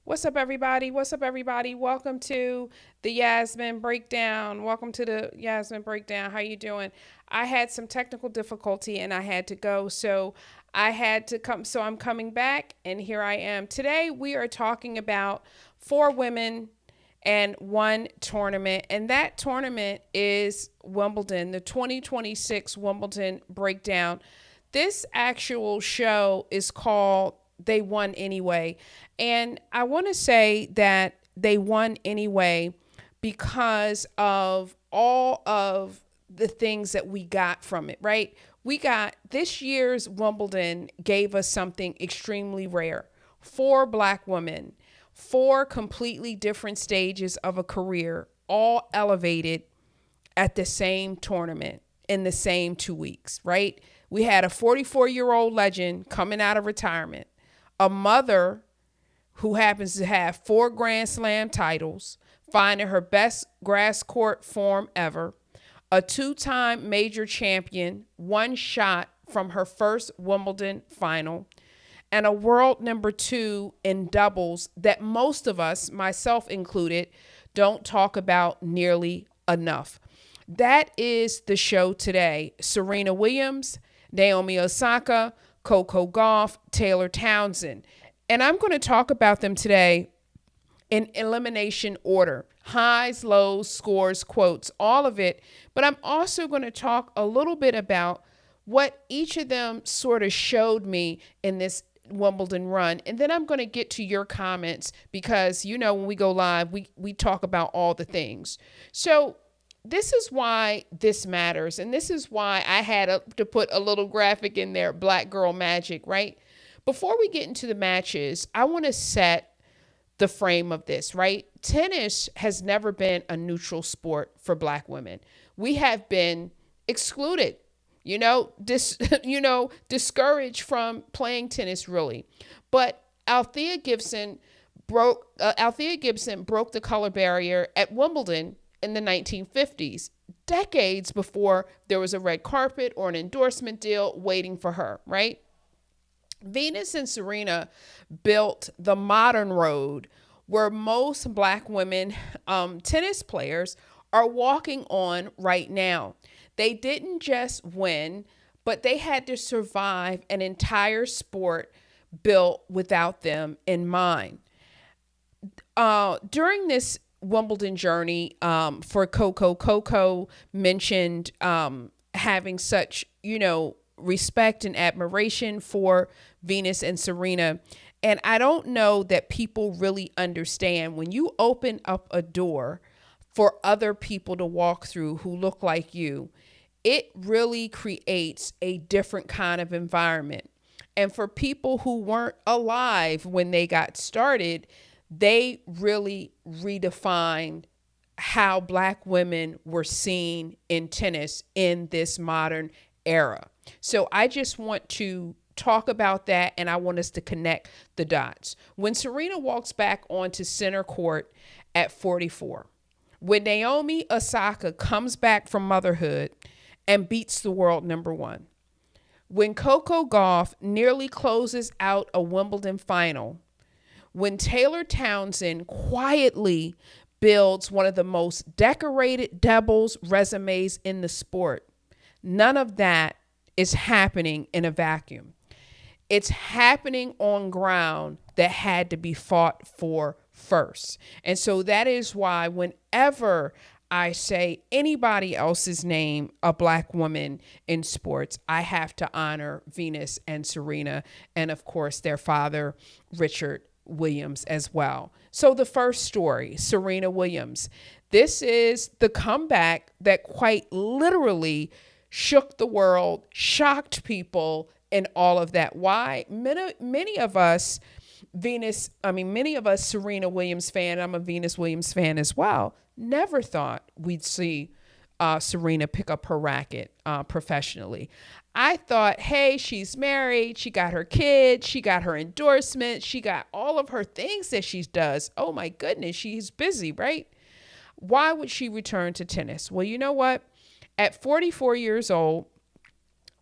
What's up, everybody? What's up, everybody? Welcome to the Yasmin Breakdown. Welcome to the Yasmin Breakdown. How you doing? I had some technical difficulty and I had to go, so I had to come. So I'm coming back, and here I am. Today we are talking about four women and one tournament, and that tournament is Wimbledon, the 2026 Wimbledon Breakdown. This actual show is called They Won Anyway. And I want to say that they won anyway because of all of the things that we got from it, right? We got this year's Wimbledon gave us something extremely rare. Four black women, four completely different stages of a career, all elevated at the same tournament in the same 2 weeks, right? We had a 44-year-old legend coming out of retirement, a mother who happens to have four Grand Slam titles, finding her best grass court form ever, a two-time major champion, one shot from her first Wimbledon final, and a world number two in doubles that most of us, myself included, don't talk about nearly enough. That is the show today. Serena Williams, Naomi Osaka, Coco Gauff, Taylor Townsend. And I'm going to talk about them today in elimination order. Highs, lows, scores, quotes, all of it. But I'm also going to talk a little bit about what each of them sort of showed me in this Wimbledon run. And then I'm going to get to your comments because, when we go live, we talk about all the things. So this is why this matters. And this is why I had to put a little graphic in there, Black Girl Magic, right? Before we get into the matches, I want to set the frame of this, right? Tennis has never been a neutral sport for black women. We have been excluded, discouraged from playing tennis really. But Althea Gibson broke the color barrier at Wimbledon in the 1950s, decades before there was a red carpet or an endorsement deal waiting for her, right? Venus and Serena built the modern road where most black women tennis players are walking on right now. They didn't just win, but they had to survive an entire sport built without them in mind. During this Wimbledon journey for Coco mentioned having such, respect and admiration for Venus and Serena. And I don't know that people really understand when you open up a door for other people to walk through who look like you, it really creates a different kind of environment. And for people who weren't alive when they got started, they really redefined how black women were seen in tennis in this modern era. So I just want to talk about that, and I want us to connect the dots. When Serena walks back onto center court at 44, when Naomi Osaka comes back from motherhood and beats the world number one, when Coco Gauff nearly closes out a Wimbledon final, when Taylor Townsend quietly builds one of the most decorated doubles resumes in the sport, none of that is happening in a vacuum. It's happening on ground that had to be fought for first. And so that is why whenever I say anybody else's name, a black woman in sports, I have to honor Venus and Serena, and of course their father, Richard Williams, as well. So the first story, Serena Williams. This is the comeback that quite literally shook the world, shocked people, and all of that. Why? Many of us, Serena Williams fan, I'm a Venus Williams fan as well, never thought we'd see Serena pick up her racket professionally. I thought, hey, she's married, she got her kid, she got her endorsement, she got all of her things that she does. Oh my goodness, she's busy, right? Why would she return to tennis? Well, you know what? At 44 years old,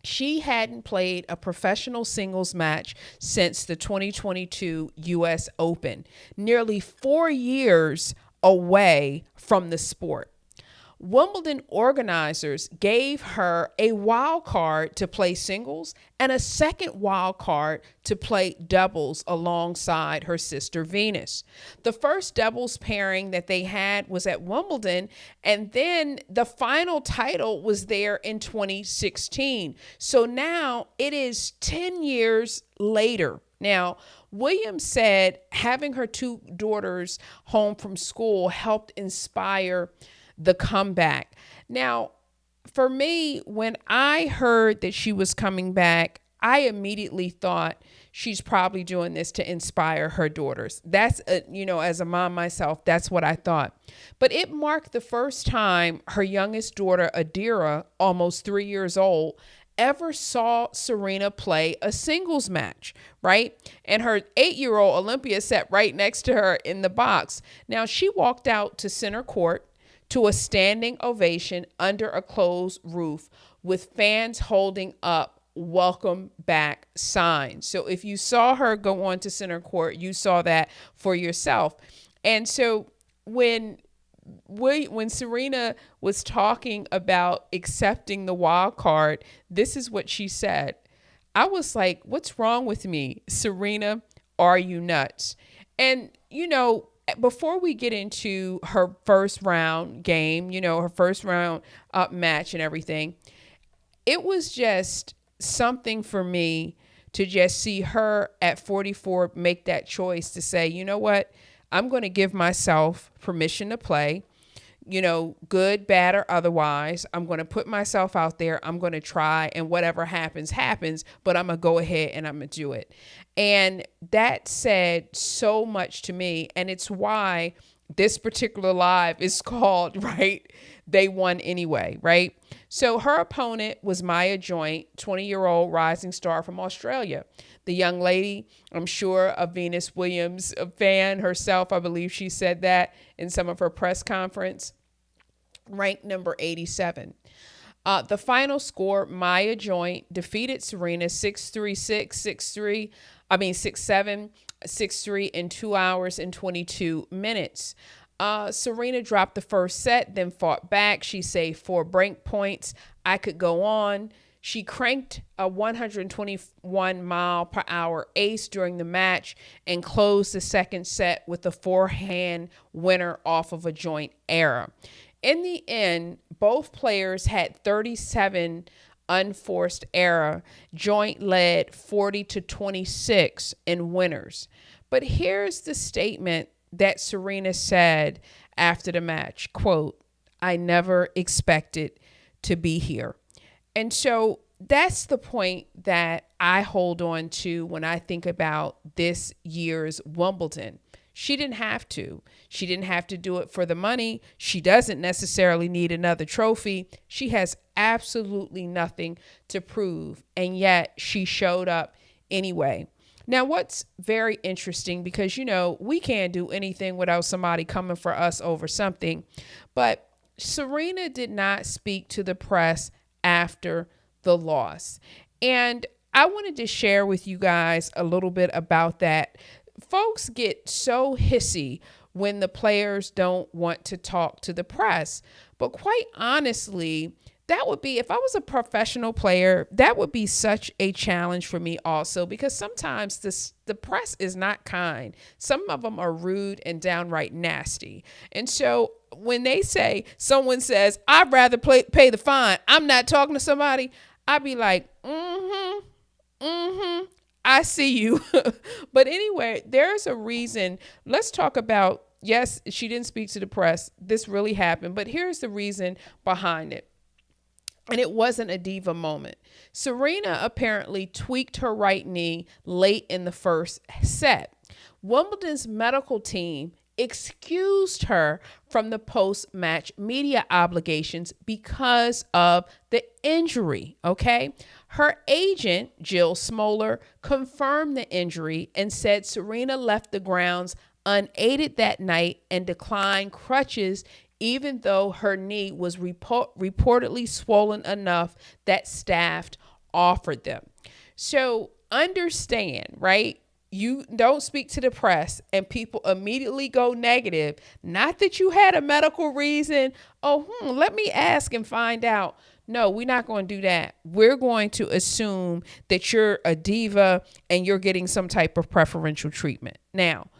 She hadn't played a professional singles match since the 2022 US Open, nearly 4 years away from the sport. Wimbledon organizers gave her a wild card to play singles and a second wild card to play doubles alongside her sister Venus. The first doubles pairing that they had was at Wimbledon, and then the final title was there in 2016. So now it is 10 years later. Now, Williams said having her two daughters home from school helped inspire the comeback. Now, for me, when I heard that she was coming back, I immediately thought she's probably doing this to inspire her daughters. That's, as a mom myself, that's what I thought. But it marked the first time her youngest daughter, Adira, almost 3 years old, ever saw Serena play a singles match, right? And her 8-year-old Olympia sat right next to her in the box. Now, she walked out to center court to a standing ovation under a closed roof with fans holding up welcome back signs. So if you saw her go on to center court, you saw that for yourself. And so when Serena was talking about accepting the wild card, this is what she said. I was like, what's wrong with me? Serena, are you nuts? And, before we get into her first round game, her first round match and everything, it was just something for me to just see her at 44 make that choice to say, you know what, I'm going to give myself permission to play, good, bad, or otherwise. I'm going to put myself out there. I'm going to try, and whatever happens, happens, but I'm going to go ahead and I'm going to do it. And that said so much to me. And it's why this particular live is called, right, They Won Anyway, right? So her opponent was Maya Joint, 20-year-old rising star from Australia. The young lady, I'm sure, a Venus Williams fan herself. I believe she said that in some of her press conference. Ranked number 87. The final score, Maya Joint defeated Serena 6-3, 6-3, 6-7, 6-3 in 2 hours and 22 minutes. Serena dropped the first set, then fought back. She saved 4 break points. I could go on. She cranked a 121 mile per hour ace during the match and closed the second set with a forehand winner off of a joint error. In the end, both players had 37 unforced error. Joint led 40-26 in winners. But here's the statement that Serena said after the match, quote, "I never expected to be here." And so that's the point that I hold on to when I think about this year's Wimbledon. She didn't have to. She didn't have to do it for the money. She doesn't necessarily need another trophy. She has absolutely nothing to prove, and yet she showed up anyway. Now, what's very interesting, because, we can't do anything without somebody coming for us over something, but Serena did not speak to the press after the loss. And I wanted to share with you guys a little bit about that. Folks get so hissy when the players don't want to talk to the press. But quite honestly, that would be, if I was a professional player, that would be such a challenge for me also, because sometimes the press is not kind. Some of them are rude and downright nasty. And so when they say, someone says, I'd rather pay the fine, I'm not talking to somebody, I'd be like, I see you. But anyway, there's a reason. Let's talk about, yes, she didn't speak to the press. This really happened, but here's the reason behind it. And it wasn't a diva moment. Serena apparently tweaked her right knee late in the first set. Wimbledon's medical team excused her from the post-match media obligations because of the injury, okay? Her agent, Jill Smoller, confirmed the injury and said Serena left the grounds unaided that night and declined crutches, even though her knee was reportedly swollen enough that staff offered them. So understand, right? You don't speak to the press and people immediately go negative. Not that you had a medical reason. Oh, let me ask and find out. No, we're not going to do that. We're going to assume that you're a diva and you're getting some type of preferential treatment. Now,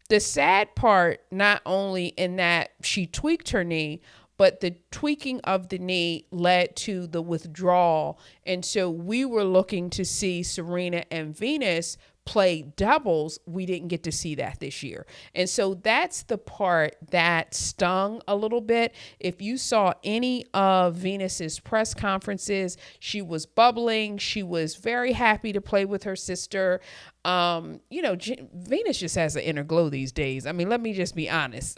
the sad part, not only in that she tweaked her knee, but the tweaking of the knee led to the withdrawal. And so we were looking to see Serena and Venus play doubles. We didn't get to see that this year. And so that's the part that stung a little bit. If you saw any of Venus's press conferences, she was bubbling. She was very happy to play with her sister. Venus just has an inner glow these days. I mean, let me just be honest.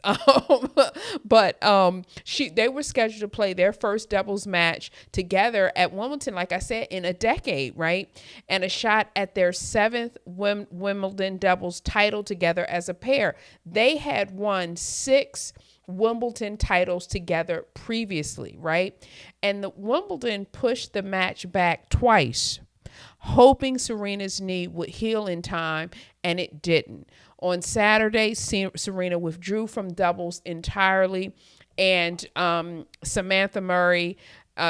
But they were scheduled to play their first doubles match together at Wimbledon, like I said, in a decade, right? And a shot at their seventh Wimbledon doubles title together as a pair. They had won 6 Wimbledon titles together previously, right? And the Wimbledon pushed the match back twice, hoping Serena's knee would heal in time, and it didn't. On Saturday, Serena withdrew from doubles entirely, and Samantha Murray,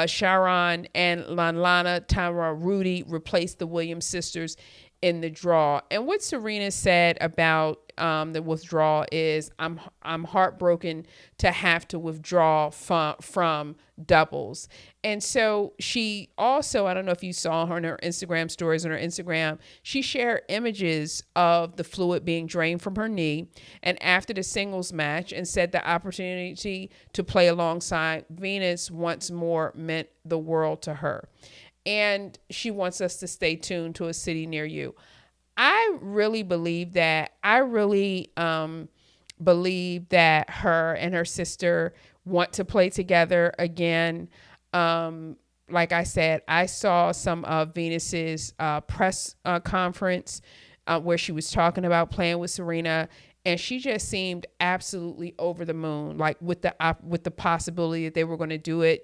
Sharon, and Lana Tamara Rudy replaced the Williams sisters in the draw. And what Serena said about the withdrawal is, I'm heartbroken to have to withdraw from doubles. And so she also, I don't know if you saw her in her Instagram stories on her Instagram, she shared images of the fluid being drained from her knee and after the singles match, and said the opportunity to play alongside Venus once more meant the world to her. And she wants us to stay tuned to a city near you. I really believe that. I really believe that her and her sister want to play together again. Like I said, I saw some of Venus's press conference where she was talking about playing with Serena, and she just seemed absolutely over the moon, like with the possibility that they were going to do it,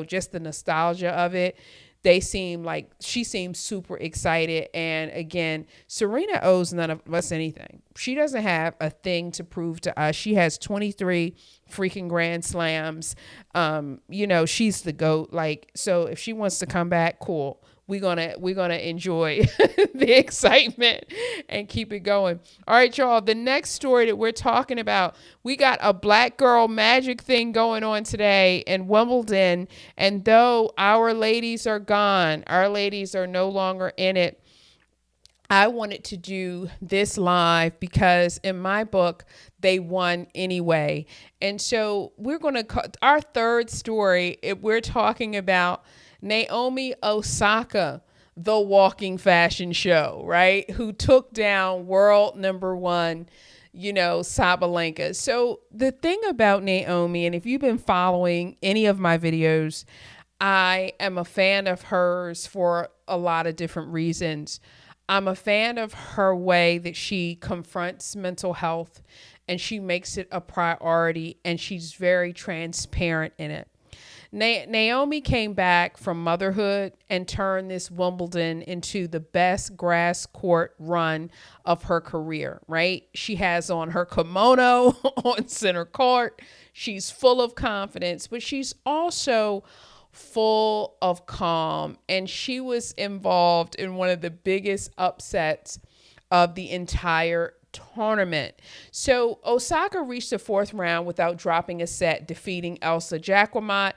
just the nostalgia of it. She seemed super excited. And again, Serena owes none of us anything. She doesn't have a thing to prove to us. She has 23 freaking Grand Slams. She's the GOAT. So if she wants to come back, cool. We're gonna enjoy the excitement and keep it going. All right, y'all. The next story that we're talking about, we got a black girl magic thing going on today in Wimbledon. And though our ladies are gone, our ladies are no longer in it, I wanted to do this live because in my book, they won anyway. And so we're going to, our third story, we're talking about Naomi Osaka, the walking fashion show, right? Who took down world number 1, Sabalenka. So the thing about Naomi, and if you've been following any of my videos, I am a fan of hers for a lot of different reasons. I'm a fan of her way that she confronts mental health and she makes it a priority, and she's very transparent in it. Naomi came back from motherhood and turned this Wimbledon into the best grass court run of her career, right? She has on her kimono on center court. She's full of confidence, but she's also full of calm. And she was involved in one of the biggest upsets of the entire tournament. So Osaka reached the 4th round without dropping a set, defeating Elsa Jacquemot,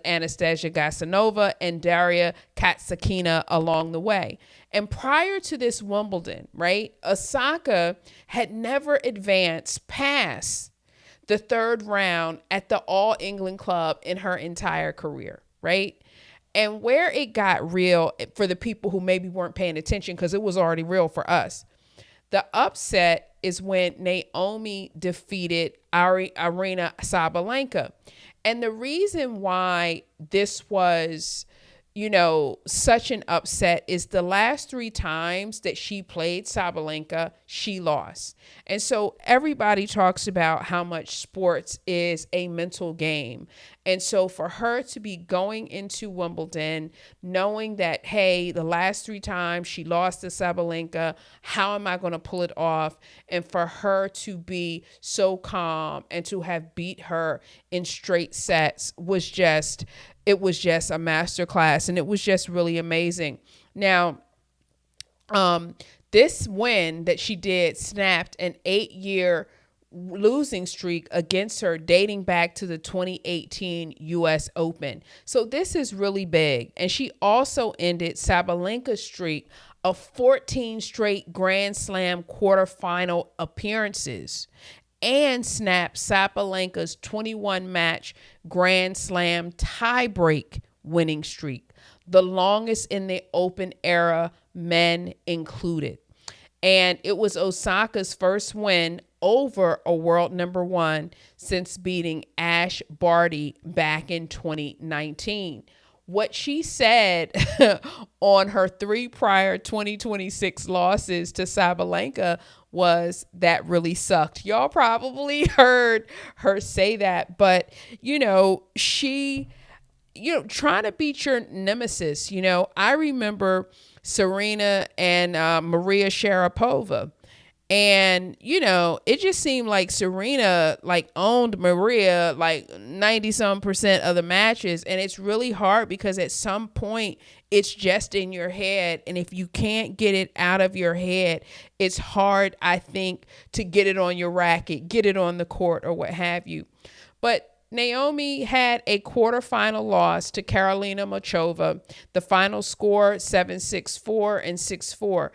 Anastasia Gasanova, and Daria Katsakina along the way. And prior to this Wimbledon, right, Osaka had never advanced past the 3rd round at the All England Club in her entire career, right? And where it got real for the people who maybe weren't paying attention, because it was already real for us, the upset is when Naomi defeated Aryna Sabalenka. And the reason why this was such an upset is the last 3 times that she played Sabalenka, she lost. And so everybody talks about how much sports is a mental game. And so for her to be going into Wimbledon, knowing that, hey, the last 3 times she lost to Sabalenka, how am I going to pull it off? And for her to be so calm and to have beat her in straight sets was just a masterclass, and it was just really amazing. Now, this win that she did snapped an 8-year losing streak against her dating back to the 2018 US Open. So this is really big. And she also ended Sabalenka's streak of 14 straight Grand Slam quarterfinal appearances and snapped Sabalenka's 21-match Grand Slam tiebreak winning streak, the longest in the Open era, men included. And it was Osaka's first win over a world number 1 since beating Ash Barty back in 2019. What she said on her 3 prior 2026 losses to Sabalenka was that really sucked. Y'all probably heard her say that, but she, trying to beat your nemesis, I remember Serena and Maria Sharapova. And, it just seemed like Serena owned Maria 90% of the matches. And it's really hard because at some point it's just in your head. And if you can't get it out of your head, it's hard, I think, to get it on your racket, get it on the court or what have you. But Naomi had a quarterfinal loss to Karolina Muchova. The final score 7-6-4 and 6-4.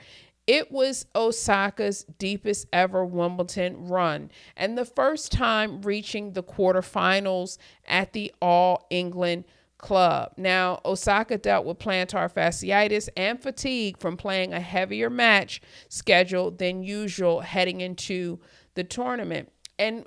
It was Osaka's deepest ever Wimbledon run and the first time reaching the quarterfinals at the All England Club. Now, Osaka dealt with plantar fasciitis and fatigue from playing a heavier match schedule than usual heading into the tournament. And,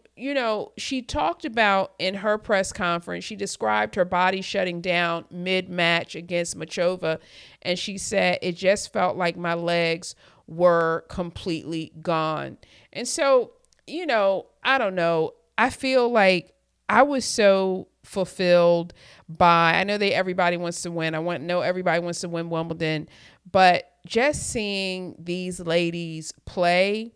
she talked about in her press conference, she described her body shutting down mid-match against Muchova. And she said, it just felt like my legs were completely gone. And so, I don't know. I feel like I was so fulfilled by, I know everybody wants to win. Everybody wants to win Wimbledon, but just seeing these ladies play,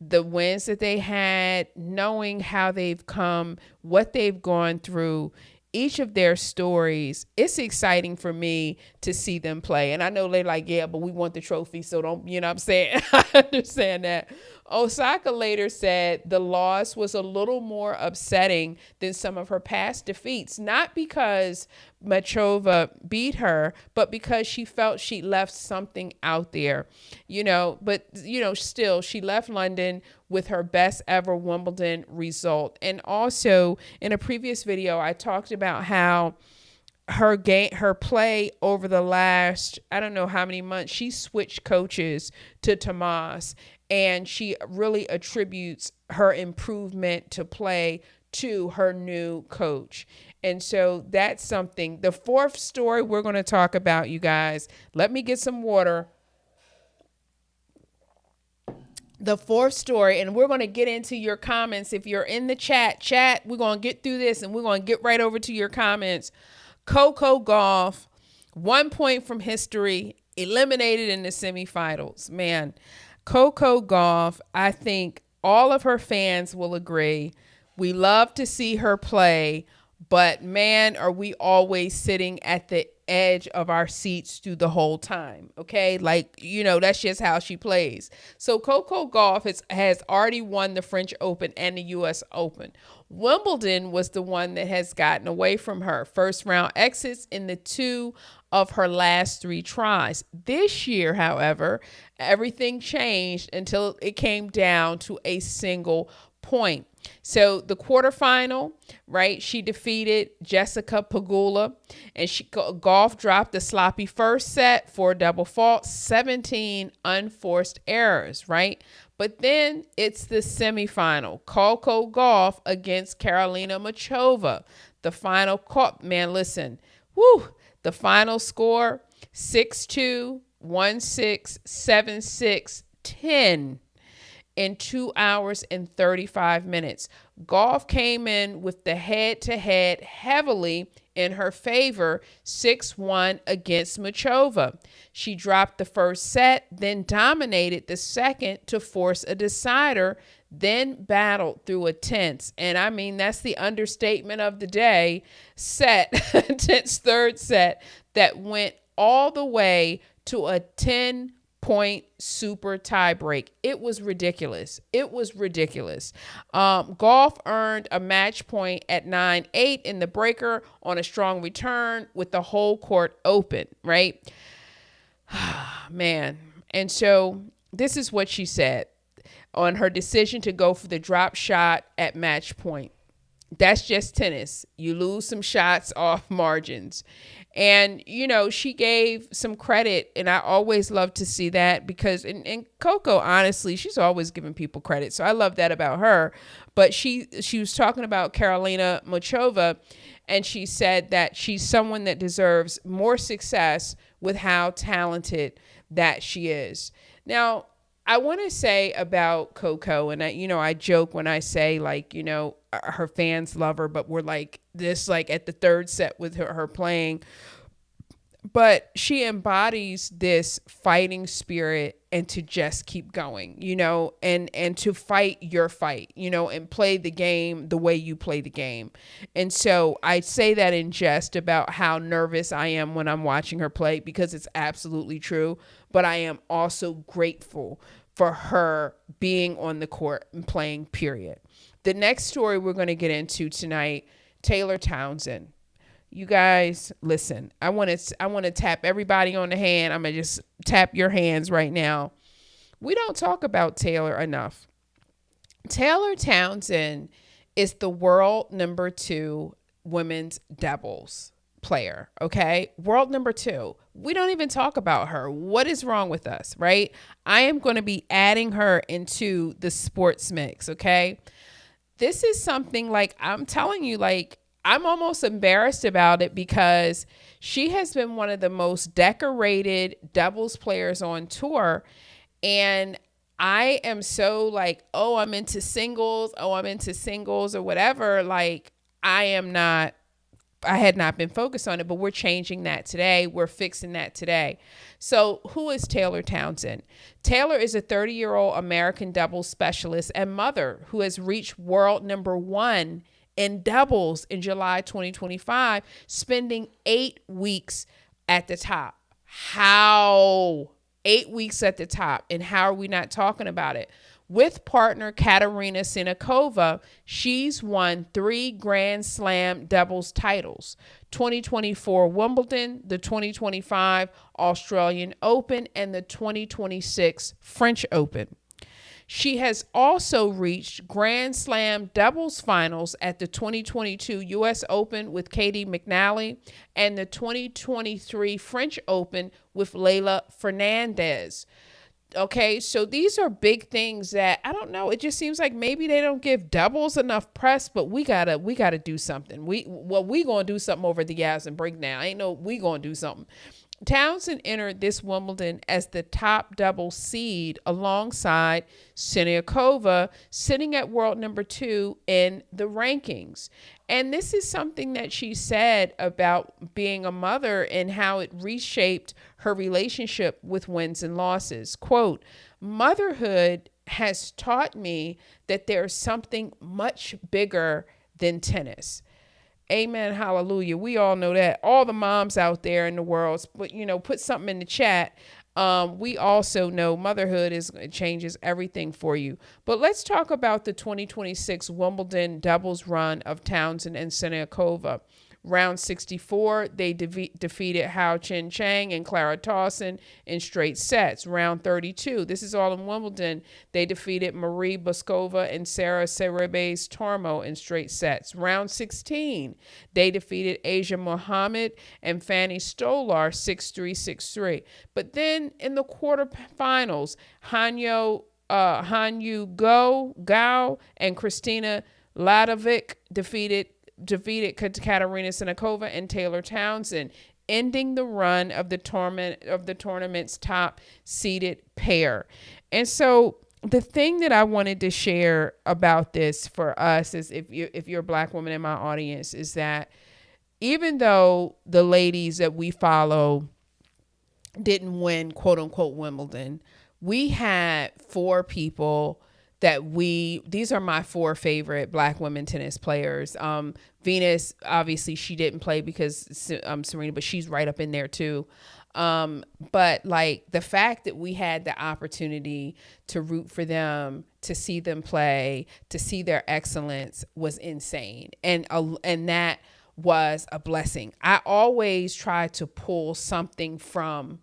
the wins that they had, knowing how they've come, what they've gone through, each of their stories, it's exciting for me to see them play. And I know they're like, yeah, but we want the trophy, so don't, what I'm saying? I understand that. Osaka later said the loss was a little more upsetting than some of her past defeats, not because Muchova beat her, but because she felt she left something out there, but, still she left London with her best ever Wimbledon result. And also in a previous video, I talked about how her play over the last, I don't know how many months, she switched coaches to Tomas, and she really attributes her improvement to play to her new coach. And so that's something. The fourth story we're going to talk about, you guys, let me get some water. The fourth story, and we're going to get into your comments. If you're in the chat, we're going to get through this and we're going to get right over to your comments. Coco Gauff, 1 point from history, eliminated in the semifinals. Man, Coco Gauff, I think all of her fans will agree. We love to see her play, but man, are we always sitting at the edge of our seats through the whole time. Okay. That's just how she plays. So Coco Gauff has already won the French Open and the US Open. Wimbledon was the one that has gotten away from her. First round exits in the 2 of her last 3 tries. This year, however, everything changed until it came down to a single point. So the quarterfinal, right? She defeated Jessica Pegula, and Gauff dropped the sloppy first set for a double fault, 17 unforced errors, right? But then it's the semifinal, Coco Gauff against Karolina Muchova. The final caught, man, listen, whoo, The final score, 6-2, 1-6, 7-6, 10 in 2 hours and 35 minutes. Gauff came in with the head-to-head heavily in her favor, 6-1 against Machova. She dropped the first set, then dominated the second to force a decider, then battled through a tense, and I mean, that's the understatement of the day, tense third set that went all the way to a 10-point super tiebreak. It was ridiculous. Gauff earned a match point at 9-8 in the breaker on a strong return with the whole court open, right? Man. And so this is what she said on her decision to go for the drop shot at match point. That's just tennis. You lose some shots off margins. And, you know, she gave some credit, and I always love to see that because, and Coco, honestly, she's always giving people credit. So I love that about her. But she was talking about Karolina Machova, and she said that she's someone that deserves more success with how talented that she is. Now, I want to say about Coco, and I joke when I say, like, you know, her fans love her, but we're like this, like at the third set with her playing. But she embodies this fighting spirit and to just keep going, you know, and to fight your fight, you know, and play the game the way you play the game. And so I say that in jest about how nervous I am when I'm watching her play, because it's absolutely true. But I am also grateful for her being on the court and playing, period. The next story we're going to get into tonight, Taylor Townsend. You guys, listen, I want to tap everybody on the hand. I'm going to just tap your hands right now. We don't talk about Taylor enough. Taylor Townsend is the world number 2 women's doubles player, okay? World number 2. We don't even talk about her. What is wrong with us, right? I am going to be adding her into the sports mix, okay? This is something, like, I'm telling you, like, I'm almost embarrassed about it because she has been one of the most decorated doubles players on tour. And I am so like, I'm into singles or whatever. Like, I had not been focused on it, but we're changing that today. We're fixing that today. So who is Taylor Townsend? Taylor is a 30-year-old American doubles specialist and mother who has reached world number 1 in doubles in July 2025, spending 8 weeks at the top. How? 8 weeks at the top. And how are we not talking about it? With partner Katerina Siniakova, she's won 3 Grand Slam doubles titles: 2024 Wimbledon, the 2025 Australian Open, and the 2026 French Open. She has also reached Grand Slam doubles finals at the 2022 U.S. Open with Katie McNally and the 2023 French Open with Leylah Fernandez. Okay, so these are big things that, I don't know, it just seems like maybe they don't give doubles enough press, but we gotta do something. We gonna do something over the Yasmin Breakdown. We gonna do something. Townsend entered this Wimbledon as the top double seed alongside Siniakova, sitting at world number 2 in the rankings. And this is something that she said about being a mother and how it reshaped her relationship with wins and losses. Quote, "Motherhood has taught me that there's something much bigger than tennis." Amen. Hallelujah. We all know that. All the moms out there in the world, but put something in the chat. We also know motherhood changes everything for you. But let's talk about the 2026 Wimbledon doubles run of Townsend and Siniakova. Round 64, they defeated Hao Chin Chang and Clara Towson in straight sets. Round 32, this is all in Wimbledon, they defeated Marie Boskova and Sarah Cerebes Tormo in straight sets. Round 16, they defeated Asia Mohammed and Fanny Stolar 6-3, 6-3. But then in the quarterfinals, Hanyu Gao and Kristina Ladovic defeated Katerina Siniakova and Taylor Townsend ending the run of the tournament's top seeded pair. And so the thing that I wanted to share about this for us is, if you're a Black woman in my audience, is that even though the ladies that we follow didn't win, quote unquote, Wimbledon, we had four people these are my four favorite Black women tennis players. Venus, obviously she didn't play because Serena, but she's right up in there too. But like the fact that we had the opportunity to root for them, to see them play, to see their excellence was insane. And that was a blessing. I always try to pull something from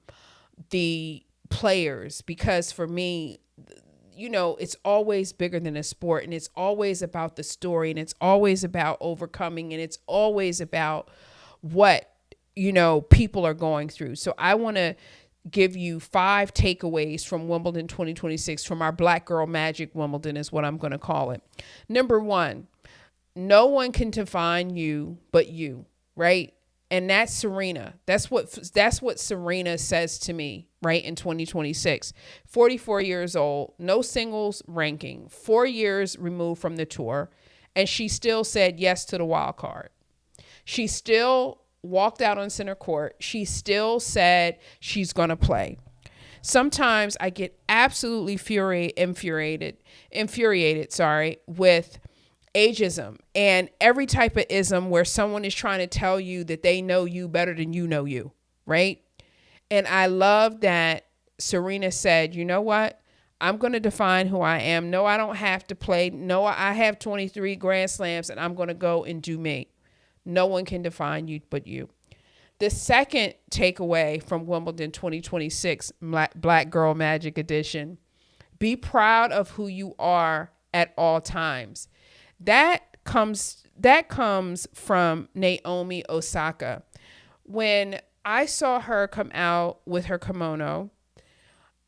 the players, because for me, it's always bigger than a sport, and it's always about the story, and it's always about overcoming, and it's always about what, people are going through. So I want to give you 5 takeaways from Wimbledon 2026, from our Black Girl Magic Wimbledon is what I'm going to call it. Number 1, no one can define you but you, right? And that's Serena. That's what Serena says to me, right, in 2026. 44 years old, no singles ranking, 4 years removed from the tour, and she still said yes to the wild card. She still walked out on center court. She still said she's going to play. Sometimes I get absolutely infuriated, with ageism and every type of ism where someone is trying to tell you that they know you better than you know you, right? And I love that Serena said, you know what? I'm going to define who I am. No, I don't have to play. No, I have 23 Grand Slams and I'm going to go and do me. No one can define you but you. The second takeaway from Wimbledon 2026 Black Girl Magic Edition: be proud of who you are at all times. That comes from Naomi Osaka. When I saw her come out with her kimono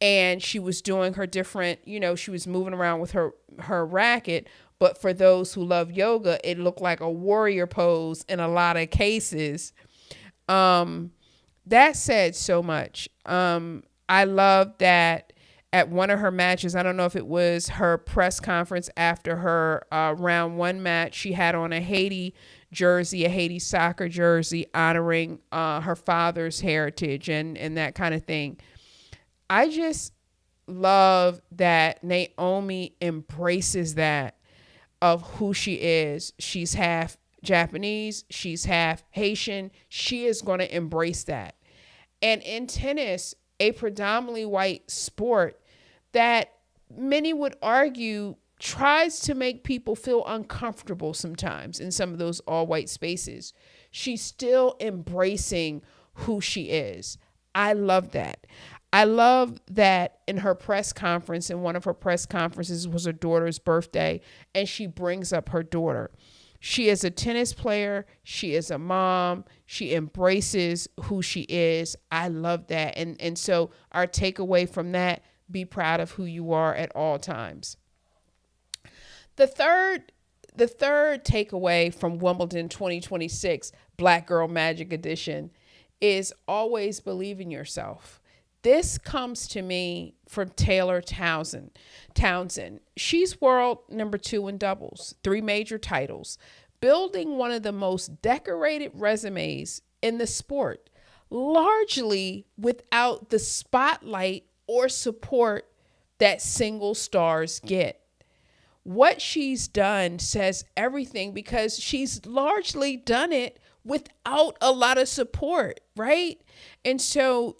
and she was doing her different, she was moving around with her racket, but for those who love yoga, it looked like a warrior pose in a lot of cases. That said so much. I love that at one of her matches, I don't know if it was her press conference after her round 1 match, she had on a Haiti jersey, a Haiti soccer jersey, honoring her father's heritage and that kind of thing. I just love that Naomi embraces that of who she is. She's half Japanese, she's half Haitian. She is going to embrace that. And in tennis, a predominantly white sport that many would argue tries to make people feel uncomfortable sometimes in some of those all white spaces, she's still embracing who she is. I love that. I love that in her press conference, in one of her press conferences was her daughter's birthday, and she brings up her daughter. She is a tennis player. She is a mom. She embraces who she is. I love that. And so our takeaway from that: be proud of who you are at all times. The third takeaway from Wimbledon 2026 Black Girl Magic Edition is always believe in yourself. This comes to me from Taylor Townsend. She's world number 2 in doubles, 3 major titles, building one of the most decorated resumes in the sport, largely without the spotlight or support that single stars get. What she's done says everything, because she's largely done it without a lot of support, right? And so,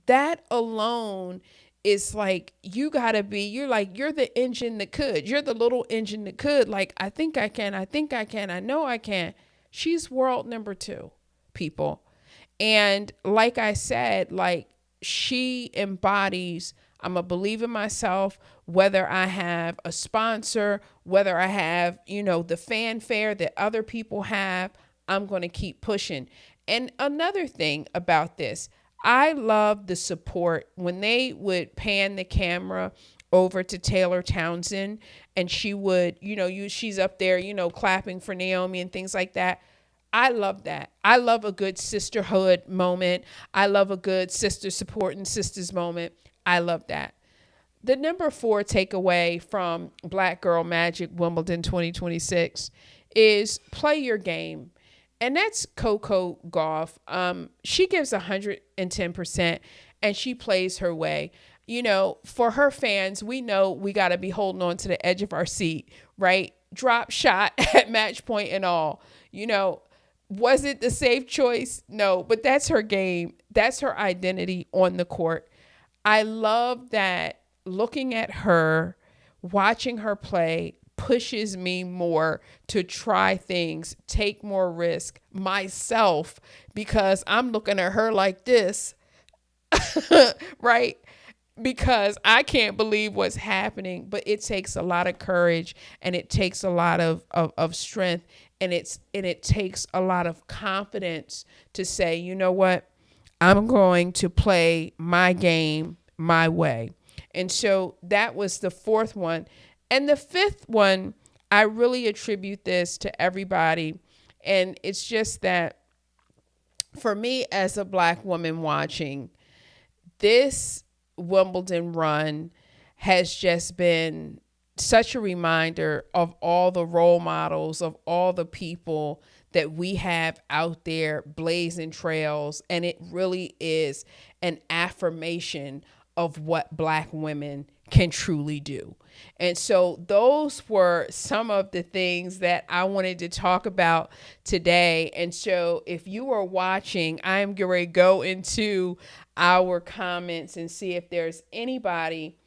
that alone is like, you're the engine that could. You're the little engine that could. Like, I think I can. I know I can. She's world number 2, people. And like I said, like, she embodies, I'm a believer in myself, whether I have a sponsor, whether I have, the fanfare that other people have, I'm going to keep pushing. And another thing about this, I love the support when they would pan the camera over to Taylor Townsend and she would, she's up there, clapping for Naomi and things like that. I love that. I love a good sisterhood moment. I love a good sister supporting sisters moment. I love that. The number 4 takeaway from Black Girl Magic Wimbledon 2026 is play your game. And that's Coco Gauff. She gives 110% and she plays her way. For her fans, we know we got to be holding on to the edge of our seat, right? Drop shot at match point and all. Was it the safe choice? No, but that's her game. That's her identity on the court. I love that looking at her, watching her play pushes me more to try things, take more risk myself, because I'm looking at her like this, right? Because I can't believe what's happening, but it takes a lot of courage and it takes a lot of strength, and it takes a lot of confidence to say, you know what, I'm going to play my game my way. And so that was the 4th one. And the 5th one, I really attribute this to everybody. And it's just that for me as a Black woman watching, this Wimbledon run has just been such a reminder of all the role models, of all the people that we have out there blazing trails. And it really is an affirmation of what Black women can truly do. And so those were some of the things that I wanted to talk about today. And so if you are watching, I'm going to go into our comments and see if there's anybody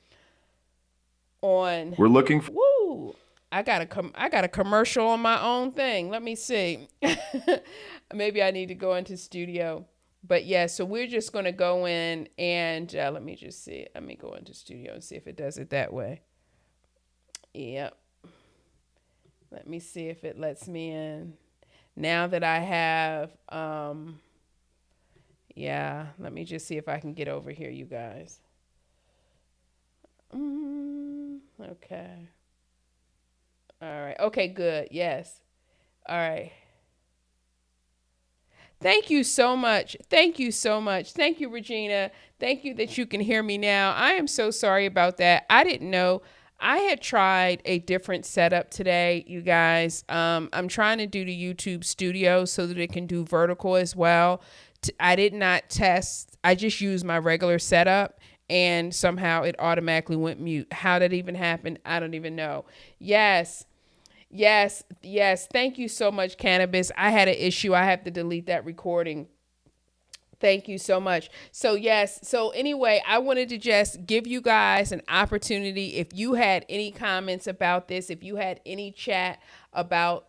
on. We're looking for. Woo! I got a commercial on my own thing. Let me see. Maybe I need to go into studio. But yeah, so we're just going to go in and let me just see. Let me go into studio and see if it does it that way. Yep. Let me see if it lets me in. Now that I have, let me just see if I can get over here, you guys. Okay. All right. Okay, good. Yes. All right. Thank you so much. Thank you so much. Thank you, Regina. Thank you that you can hear me now. I am so sorry about that. I didn't know. I had tried a different setup today, you guys. I'm trying to do the YouTube studio so that it can do vertical as well. I did not test. I just used my regular setup and somehow it automatically went mute. How that even happened, I don't even know. Yes. Thank you so much, Cannabis. I had an issue. I have to delete that recording. Thank you so much. So yes. So anyway, I wanted to just give you guys an opportunity. If you had any comments about this, if you had any chat about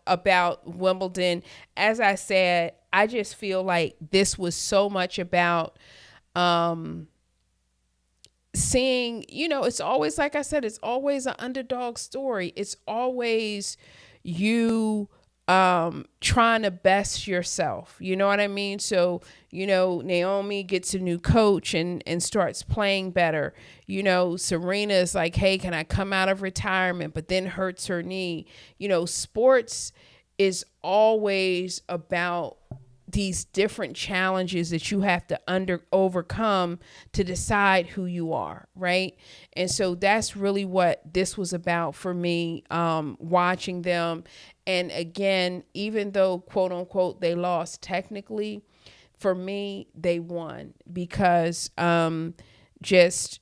Wimbledon, as I said, I just feel like this was so much about, seeing, it's always, like I said, it's always an underdog story. It's always you trying to best yourself. You know what I mean? So, Naomi gets a new coach and starts playing better. Serena is like, hey, can I come out of retirement? But then hurts her knee. Sports is always about these different challenges that you have to overcome to decide who you are, right? And so that's really what this was about for me, watching them. And again, even though, quote unquote, they lost technically, for me, they won because just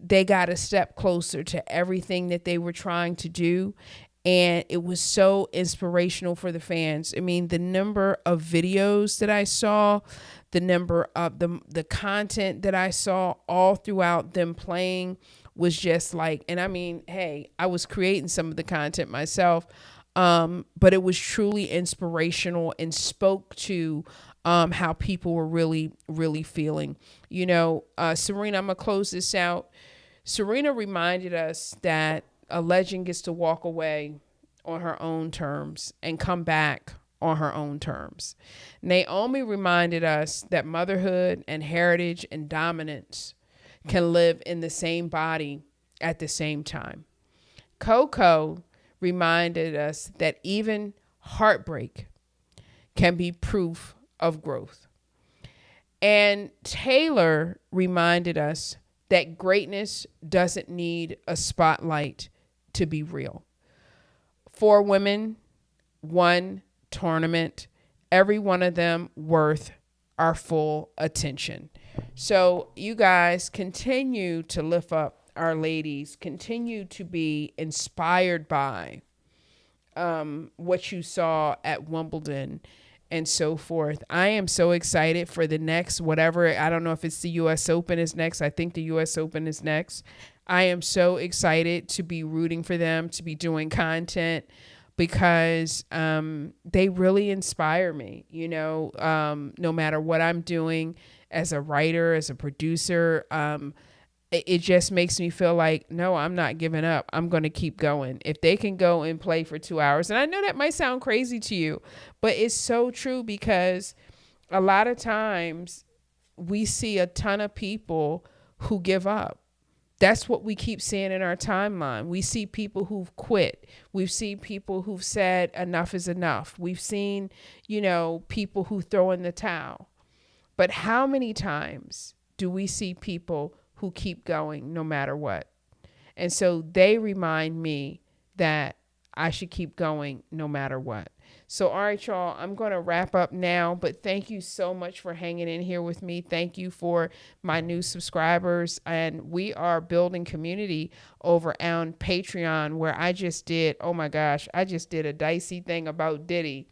they got a step closer to everything that they were trying to do. And it was so inspirational for the fans. I mean, the number of videos that I saw, the number of the content that I saw all throughout them playing was just like, and I mean, hey, I was creating some of the content myself, but it was truly inspirational and spoke to how people were really, really feeling. Serena, I'm going to close this out. Serena reminded us that a legend gets to walk away on her own terms and come back on her own terms. Naomi reminded us that motherhood and heritage and dominance can live in the same body at the same time. Coco reminded us that even heartbreak can be proof of growth. And Taylor reminded us that greatness doesn't need a spotlight to be real. 4 women, 1 tournament, every one of them worth our full attention. So you guys continue to lift up our ladies, continue to be inspired by what you saw at Wimbledon and so forth. I am so excited for the next whatever. I don't know if it's the U.S. Open is next. I think the U.S. Open is next. I am so excited to be rooting for them, to be doing content, because they really inspire me, no matter what I'm doing as a writer, as a producer. It just makes me feel like, no, I'm not giving up. I'm going to keep going. If they can go and play for 2 hours, and I know that might sound crazy to you, but it's so true, because a lot of times we see a ton of people who give up. That's what we keep seeing in our timeline. We see people who've quit. We've seen people who've said enough is enough. We've seen, people who throw in the towel. But how many times do we see people who keep going no matter what? And so they remind me that I should keep going no matter what. So, all right, y'all, I'm going to wrap up now, but thank you so much for hanging in here with me. Thank you for my new subscribers. And we are building community over on Patreon, where I just did a dicey thing about Diddy.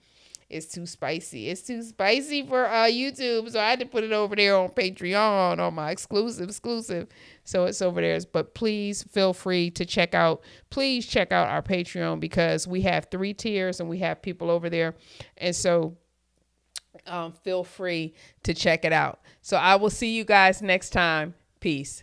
It's too spicy. It's too spicy for YouTube. So I had to put it over there on Patreon, on my exclusive. So it's over there. But please feel free to check out our Patreon, because we have 3 tiers and we have people over there. And so feel free to check it out. So I will see you guys next time. Peace.